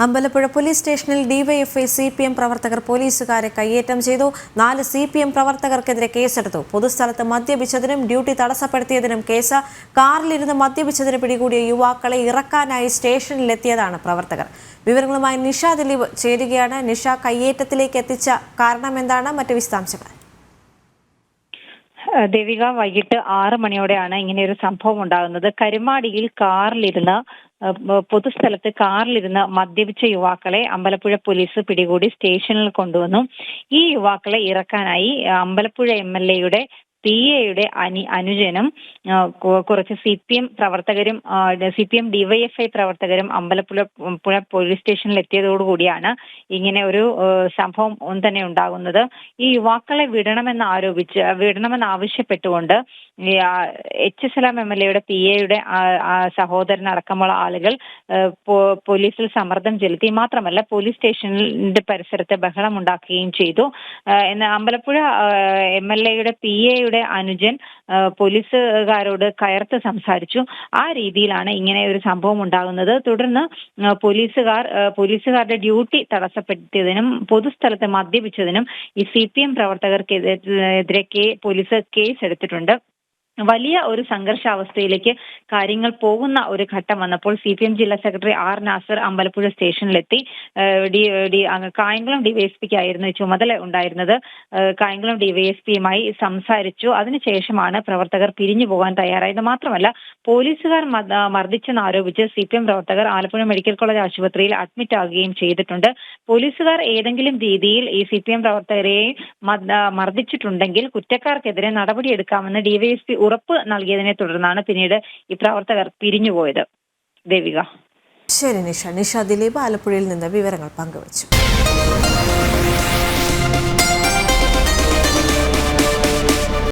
Ambalappuzha police സ്റ്റേഷനിൽ DYFI CPM പ്രവർത്തകർ പോലീസുകാരെ കയ്യേറ്റം ചെയ്തു. 4 സിപിഎം പ്രവർത്തകർക്കെതിരെ കേസെടുത്തു. പൊതുസ്ഥലത്ത് മദ്യപിച്ചതിനും ഡ്യൂട്ടി തടസ്സപ്പെടുത്തിയതിനും കേസ്. കാറിലിരുന്ന് മദ്യപിച്ചതിന് പിടികൂടിയ യുവാക്കളെ ഇറക്കാനായി സ്റ്റേഷനിലെത്തിയതാണ് പ്രവർത്തകർ. വിവരങ്ങളുമായി നിഷ ദിലീപ് ചേരുകയാണ്. നിഷ, കയ്യേറ്റത്തിലേക്ക് എത്തിച്ച കാരണം എന്താണ്? മറ്റ് വിശദാംശങ്ങൾ. ദേവിക, വൈകിട്ട് 6 മണിയോടെയാണ് ഇങ്ങനെയൊരു സംഭവം ഉണ്ടാകുന്നത്. കരുമാടിയിൽ പൊതുസ്ഥലത്ത് കാറിലിരുന്ന് മദ്യപിച്ച യുവാക്കളെ അമ്പലപ്പുഴ പോലീസ് പിടികൂടി സ്റ്റേഷനിൽ കൊണ്ടുവന്നു. ഈ യുവാക്കളെ ഇറക്കാനായി അമ്പലപ്പുഴ MLA PAയുടെ അനുജനും കുറച്ച് CPM പ്രവർത്തകരും CPM DYFI പ്രവർത്തകരും അമ്പലപ്പുഴ പോലീസ് സ്റ്റേഷനിൽ എത്തിയതോടുകൂടിയാണ് ഇങ്ങനെ ഒരു സംഭവം തന്നെ ഉണ്ടാകുന്നത്. ഈ യുവാക്കളെ വിടണമെന്നാവശ്യപ്പെട്ടുകൊണ്ട് HSLM MLAയുടെ PAയുടെ സഹോദരനടക്കമുള്ള ആളുകൾ പോലീസിൽ സമ്മർദ്ദം ചെലുത്തി. മാത്രമല്ല, പോലീസ് സ്റ്റേഷനിന്റെ പരിസരത്ത് ബഹളമുണ്ടാക്കുകയും ചെയ്തു. എന്നാൽ അമ്പലപ്പുഴ MLAയുടെ PAയുടെ അനുജൻ പോലീസുകാരോട് കയർത്ത് സംസാരിച്ചു. ആ രീതിയിലാണ് ഇങ്ങനെ ഒരു സംഭവം ഉണ്ടാകുന്നത്. തുടർന്ന് പോലീസുകാരുടെ ഡ്യൂട്ടി തടസ്സപ്പെടുത്തിയതിനും പൊതുസ്ഥലത്ത് മദ്യപിച്ചതിനും ഈ CPM പ്രവർത്തകർക്കെതിരെ പോലീസ് കേസെടുത്തിട്ടുണ്ട്. വലിയ ഒരു സംഘർഷാവസ്ഥയിലേക്ക് കാര്യങ്ങൾ പോകുന്ന ഒരു ഘട്ടം വന്നപ്പോൾ CPM ജില്ലാ സെക്രട്ടറി R നാസർ അമ്പലപ്പുഴ സ്റ്റേഷനിലെത്തി. കായംകുളം ഡിവൈഎസ്പിക്കായിരുന്നു ചുമതല ഉണ്ടായിരുന്നത്. കായംകുളം ഡിവൈഎസ്പിയുമായി സംസാരിച്ചു. അതിനുശേഷമാണ് പ്രവർത്തകർ പിരിഞ്ഞു പോകാൻ തയ്യാറായത്. മാത്രമല്ല, പോലീസുകാർ മർദ്ദിച്ചെന്നാരോപിച്ച് CPM പ്രവർത്തകർ ആലപ്പുഴ മെഡിക്കൽ കോളേജ് ആശുപത്രിയിൽ അഡ്മിറ്റ് ആകുകയും ചെയ്തിട്ടുണ്ട്. പോലീസുകാർ ഏതെങ്കിലും രീതിയിൽ ഈ CPM പ്രവർത്തകരെ മർദ്ദിച്ചിട്ടുണ്ടെങ്കിൽ കുറ്റക്കാർക്കെതിരെ നടപടിയെടുക്കാമെന്ന് DYSP ഉറപ്പ് നൽകിയതിനെ തുടർന്നാണ് പിന്നീട് ഈ പ്രവർത്തകർ പിരിഞ്ഞുപോയത്. ദേവിക. ശരി നിഷ ദിലീപ് ആലപ്പുഴയിൽ നിന്ന് വിവരങ്ങൾ പങ്കുവച്ചു.